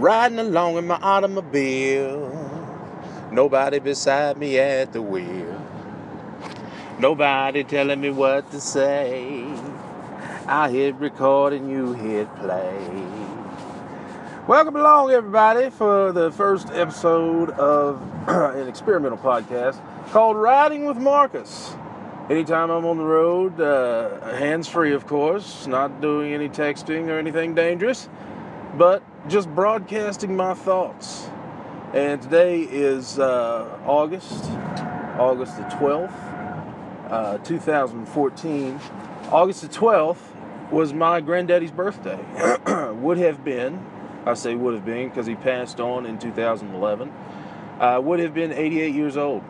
Riding along in my automobile, nobody beside me at the wheel, nobody telling me what to say. I hit record and you hit play. Welcome along, everybody, for the first episode of an experimental podcast called Riding with Marcus. Anytime I'm on the road, hands-free, of course, not doing any texting or anything dangerous, but just broadcasting my thoughts. And today is August the 12th, 2014. August the 12th was my granddaddy's birthday. Would have been, I say would have been because he passed on in 2011, would have been 88 years old.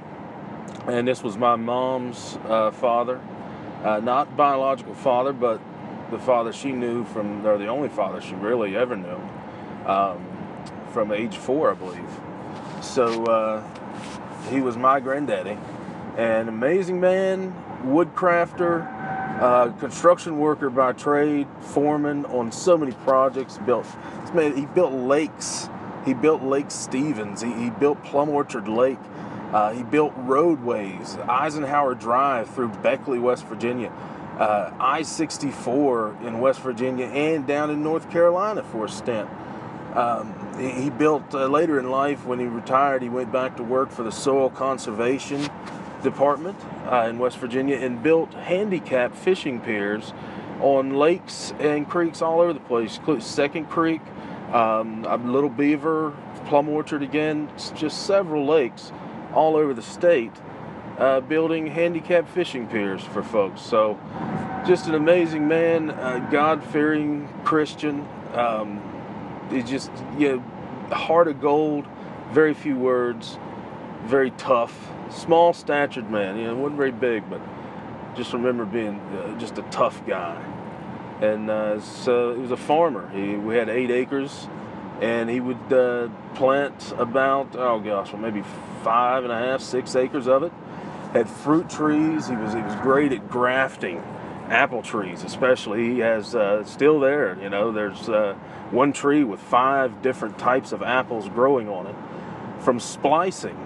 And this was my mom's father, not biological father, but the father she knew from, or the only father she really ever knew, from age 4, I believe. So he was my granddaddy, an amazing man, woodcrafter, construction worker by trade, foreman on so many projects. He built lakes. He built Lake Stevens. He built Plum Orchard Lake. He built roadways, Eisenhower Drive through Beckley, West Virginia, I-64 in West Virginia, and down in North Carolina for a stint. He built, later in life, when he retired, he went back to work for the Soil Conservation Department in West Virginia and built handicap fishing piers on lakes and creeks all over the place. Second Creek, Little Beaver, Plum Orchard again, just several lakes all over the state, building handicap fishing piers for folks. So just an amazing man, God-fearing Christian. He's just, heart of gold, very few words, very tough, small-statured man. Wasn't very big, but just remember being just a tough guy. And so he was a farmer. We had 8 acres, and he would plant about, maybe 5.5, 6 acres of it. Had fruit trees. He was great at grafting apple trees, especially. He has still there. There's one tree with 5 different types of apples growing on it from splicing.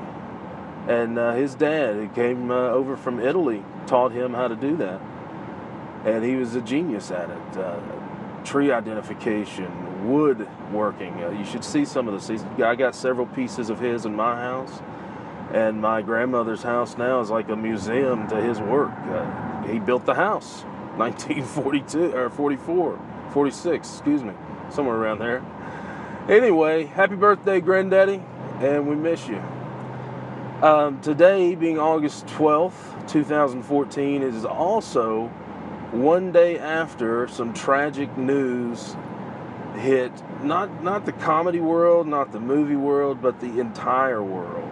And his dad, who came over from Italy, taught him how to do that. And he was a genius at it. Tree identification, wood working. You should see some of this. I got several pieces of his in my house. And my grandmother's house now is like a museum to his work. He built the house, 1942, or 44, 46, somewhere around there. Anyway, happy birthday, Granddaddy, and we miss you. Today, being August 12th, 2014, is also one day after some tragic news hit not the comedy world, not the movie world, but the entire world.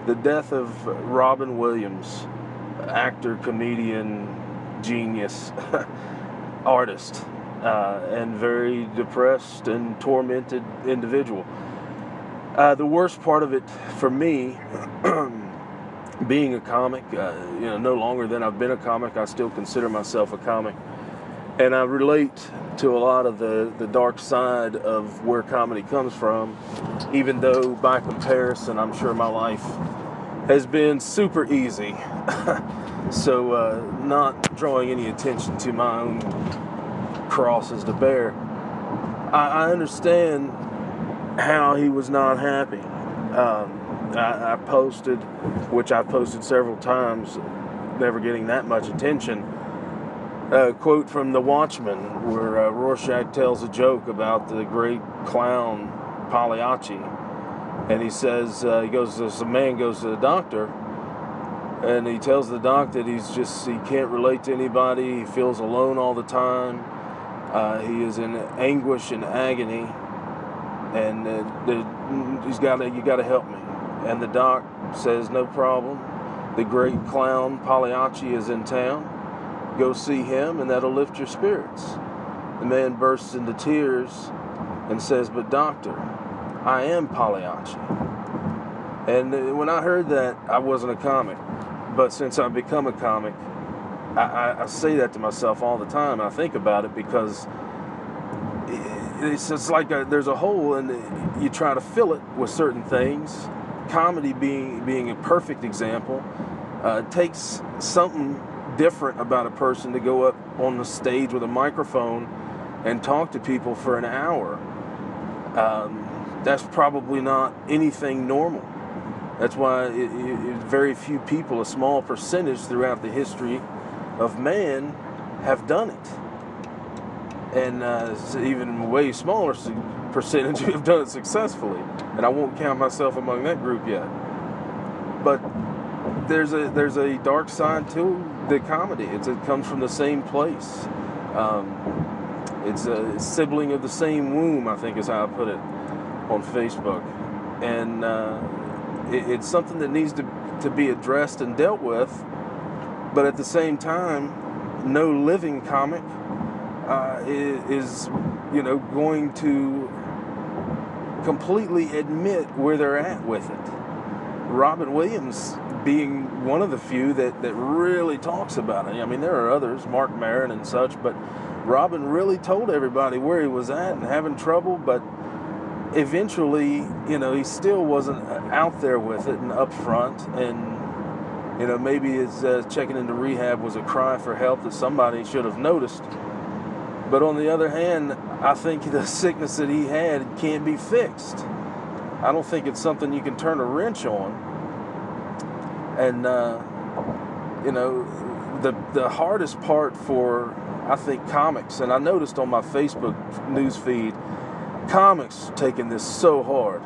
The death of Robin Williams, actor, comedian, genius, artist, and very depressed and tormented individual. The worst part of it for me, being a comic, no longer than I've been a comic, I still consider myself a comic. And I relate to a lot of the dark side of where comedy comes from, even though by comparison, I'm sure my life has been super easy. So not drawing any attention to my own crosses to bear. I understand how he was not happy. I posted, which I've posted several times, never getting that much attention, a quote from The Watchmen where Rorschach tells a joke about the great clown Pagliacci, and he says, a man goes to the doctor, and he tells the doc that he can't relate to anybody, he feels alone all the time, he is in anguish and agony, and you got to help me. And the doc says, no problem, the great clown Pagliacci is in town, go see him and that'll lift your spirits. The man bursts into tears and says, but doctor, I am Pagliacci. And when I heard that, I wasn't a comic. But since I've become a comic, I say that to myself all the time. I think about it because it's like there's a hole, and you try to fill it with certain things. Comedy being a perfect example. Takes something different about a person to go up on the stage with a microphone and talk to people for an hour. That's probably not anything normal. That's why very few people, a small percentage throughout the history of man, have done it. And even a way smaller percentage who have done it successfully. And I won't count myself among that group yet. But there's a dark side to the comedy. It comes from the same place. It's a sibling of the same womb, I think is how I put it on Facebook. And it's something that needs to be addressed and dealt with. But at the same time, no living comic is going to completely admit where they're at with it. Robin Williams being one of the few that really talks about it. I mean, there are others, Mark Maron and such, but Robin really told everybody where he was at and having trouble, but eventually, he still wasn't out there with it and up front, and maybe his checking into rehab was a cry for help that somebody should have noticed. But on the other hand, I think the sickness that he had can't be fixed. I don't think it's something you can turn a wrench on. And, the hardest part for, I think, comics, and I noticed on my Facebook news feed, comics taking this so hard.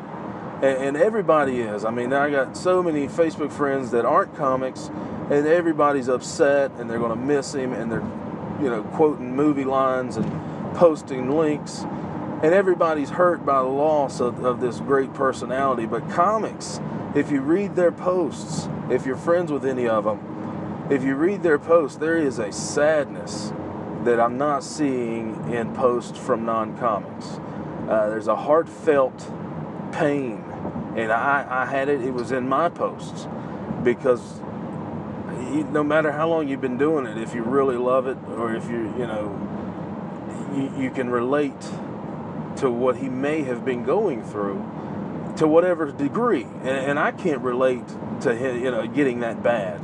And everybody is. I mean, I got so many Facebook friends that aren't comics, and everybody's upset, and they're going to miss him, and they're, quoting movie lines and posting links. And everybody's hurt by the loss of this great personality. But comics, if you read their posts, if you're friends with any of them, if you read their posts, there is a sadness that I'm not seeing in posts from non-comics. There's a heartfelt pain, and I had it. It was in my posts, because no matter how long you've been doing it, if you really love it, or if you can relate to what he may have been going through, to whatever degree, and I can't relate to him, getting that bad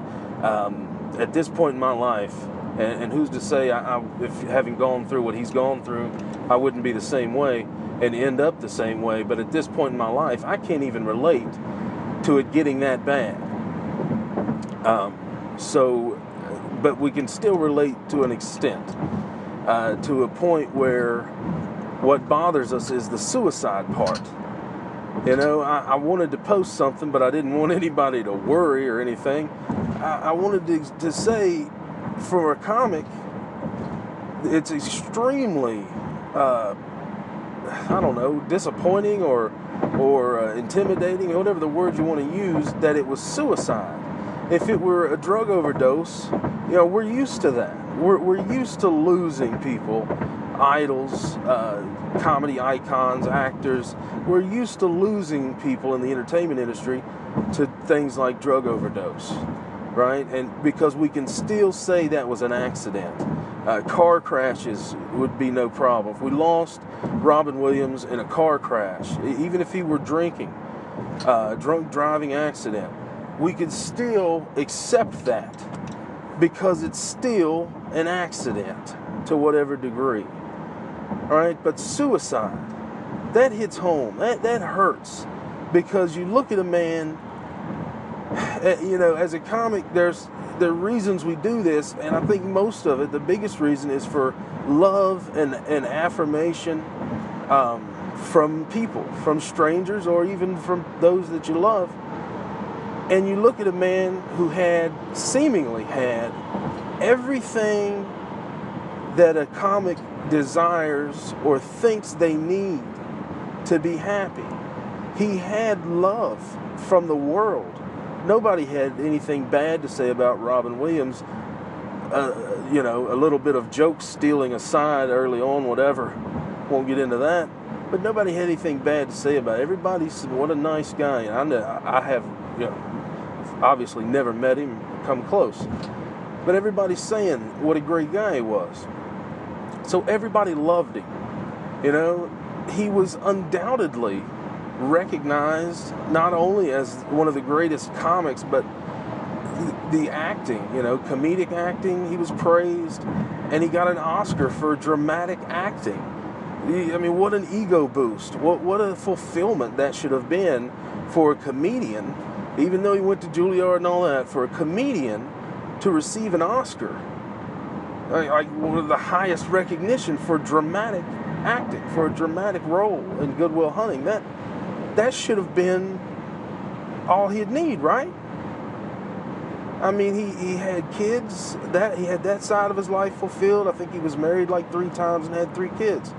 at this point in my life. And who's to say, if having gone through what he's gone through, I wouldn't be the same way and end up the same way. But at this point in my life, I can't even relate to it getting that bad. But we can still relate to an extent, to a point where what bothers us is the suicide part. I wanted to post something, but I didn't want anybody to worry or anything. I wanted to say, for a comic, it's extremely, disappointing or intimidating, or whatever the word you want to use, that it was suicide. If it were a drug overdose, we're used to that. We're used to losing people, idols, comedy icons, actors. We're used to losing people in the entertainment industry to things like drug overdose, right? And because we can still say that was an accident. Car crashes would be no problem. If we lost Robin Williams in a car crash, even if he were drinking, drunk driving accident, we could still accept that, because it's still an accident to whatever degree. All right, but suicide, that hits home. That hurts, because you look at a man, as a comic, there are reasons we do this, and I think most of it, the biggest reason, is for love and affirmation from people, from strangers, or even from those that you love. And you look at a man who seemingly had everything that a comic desires or thinks they need to be happy. He had love from the world. Nobody had anything bad to say about Robin Williams. A little bit of joke stealing aside early on, whatever. Won't get into that. But nobody had anything bad to say about it. Everybody said, what a nice guy. And I have, obviously never met him, come close. But everybody's saying what a great guy he was. So everybody loved him. he was undoubtedly recognized not only as one of the greatest comics, but the acting, comedic acting. He was praised, and he got an Oscar for dramatic acting. I mean, what an ego boost. What a fulfillment that should have been for a comedian, even though he went to Juilliard and all that, for a comedian to receive an Oscar. Like one of the highest recognition for dramatic acting, for a dramatic role in Good Will Hunting. That should have been all he'd need, right? I mean, he had kids, he had that side of his life fulfilled. I think he was married like 3 times and had 3 kids.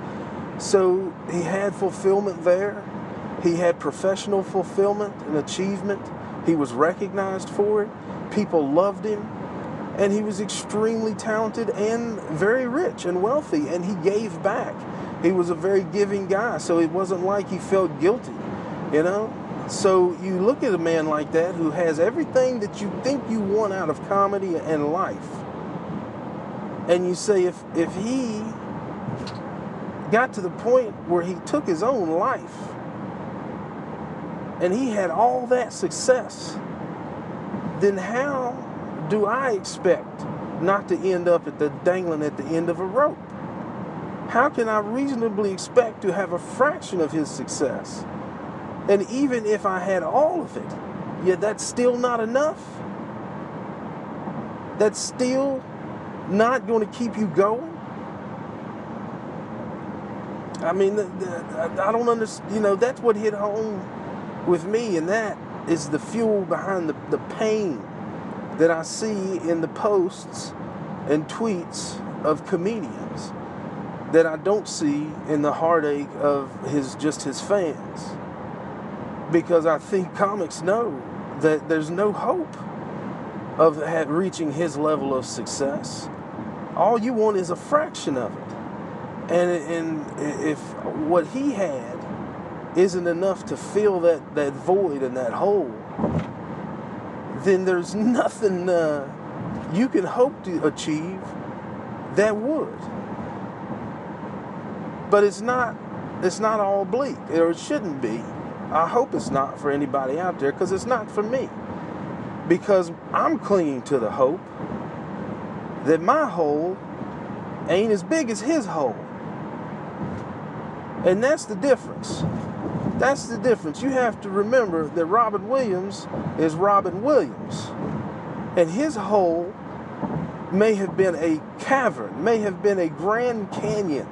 So he had fulfillment there. He had professional fulfillment and achievement. He was recognized for it. People loved him. And he was extremely talented and very rich and wealthy. And he gave back. He was a very giving guy. So it wasn't like he felt guilty, So you look at a man like that who has everything that you think you want out of comedy and life. And you say, if he got to the point where he took his own life and he had all that success, then how do I expect not to end up dangling at the end of a rope? How can I reasonably expect to have a fraction of his success? And even if I had all of it, yet that's still not enough. That's still not going to keep you going. I mean, I don't understand. That's what hit home with me, and that is the fuel behind the pain that I see in the posts and tweets of comedians that I don't see in the heartache of his fans. Because I think comics know that there's no hope of reaching his level of success. All you want is a fraction of it. And if what he had isn't enough to fill that void and that hole, then there's nothing you can hope to achieve that would. But it's not all bleak, or it shouldn't be. I hope it's not for anybody out there, because it's not for me. Because I'm clinging to the hope that my hole ain't as big as his hole. And that's the difference. That's the difference. You have to remember that Robin Williams is Robin Williams. And his hole may have been a cavern, may have been a Grand Canyon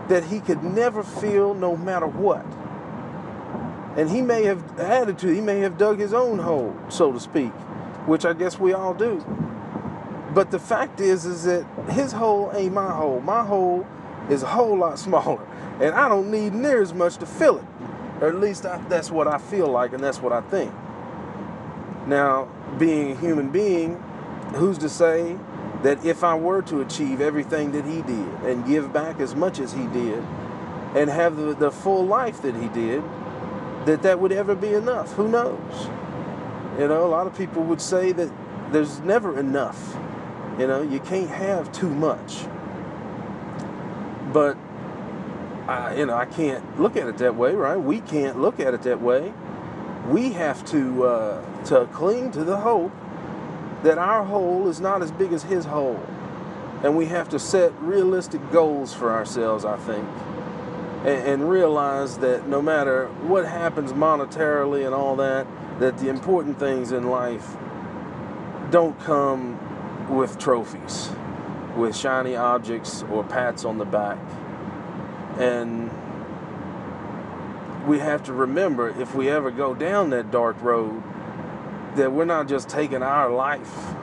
that he could never fill no matter what. And he may have he may have dug his own hole, so to speak, which I guess we all do. But the fact is that his hole ain't my hole. My hole is a whole lot smaller, and I don't need near as much to fill it. Or at least that's what I feel like, and that's what I think. Now, being a human being, who's to say that if I were to achieve everything that he did and give back as much as he did and have the full life that he did, that would ever be enough? Who knows? A lot of people would say that there's never enough. You can't have too much. But I can't look at it that way, right? We can't look at it that way. We have to cling to the hope that our hole is not as big as his hole. And we have to set realistic goals for ourselves, I think. And realize that no matter what happens monetarily and all that the important things in life don't come with trophies, with shiny objects or pats on the back. And we have to remember, if we ever go down that dark road, that we're not just taking our life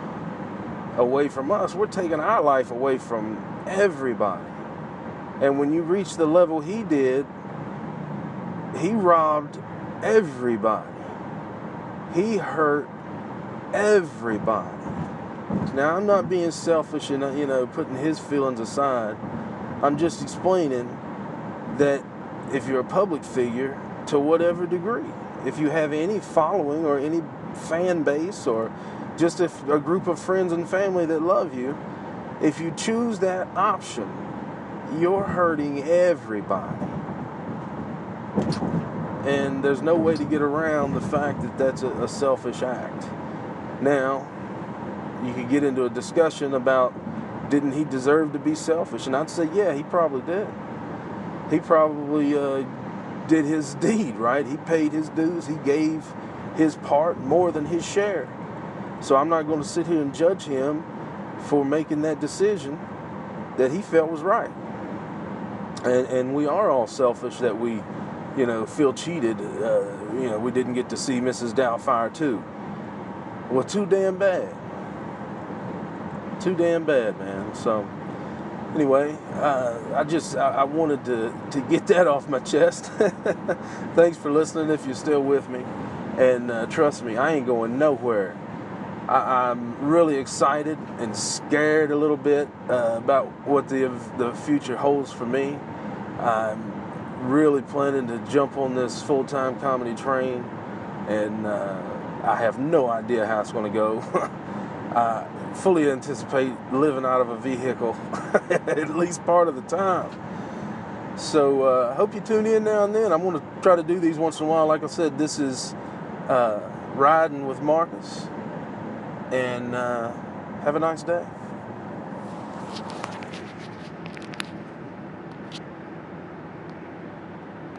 away from us, we're taking our life away from everybody. And when you reach the level he did, he robbed everybody. He hurt everybody. Now, I'm not being selfish and, putting his feelings aside. I'm just explaining that if you're a public figure, to whatever degree, if you have any following or any fan base or just a group of friends and family that love you, if you choose that option, you're hurting everybody. And there's no way to get around the fact that that's a selfish act. Now, you could get into a discussion about, didn't he deserve to be selfish? And I'd say, yeah, he probably did. He probably did his deed, right? He paid his dues. He gave his part more than his share. So I'm not going to sit here and judge him for making that decision that he felt was right. And we are all selfish that we, feel cheated. We didn't get to see Mrs. Doubtfire 2. Well, too damn bad. Too damn bad, man. So, anyway, I wanted to get that off my chest. Thanks for listening if you're still with me. And trust me, I ain't going nowhere. I'm really excited and scared a little bit about what the future holds for me. I'm really planning to jump on this full-time comedy train, and I have no idea how it's going to go. I fully anticipate living out of a vehicle at least part of the time. So I hope you tune in now and then. I'm going to try to do these once in a while. Like I said, this is Riding with Marcus. And have a nice day.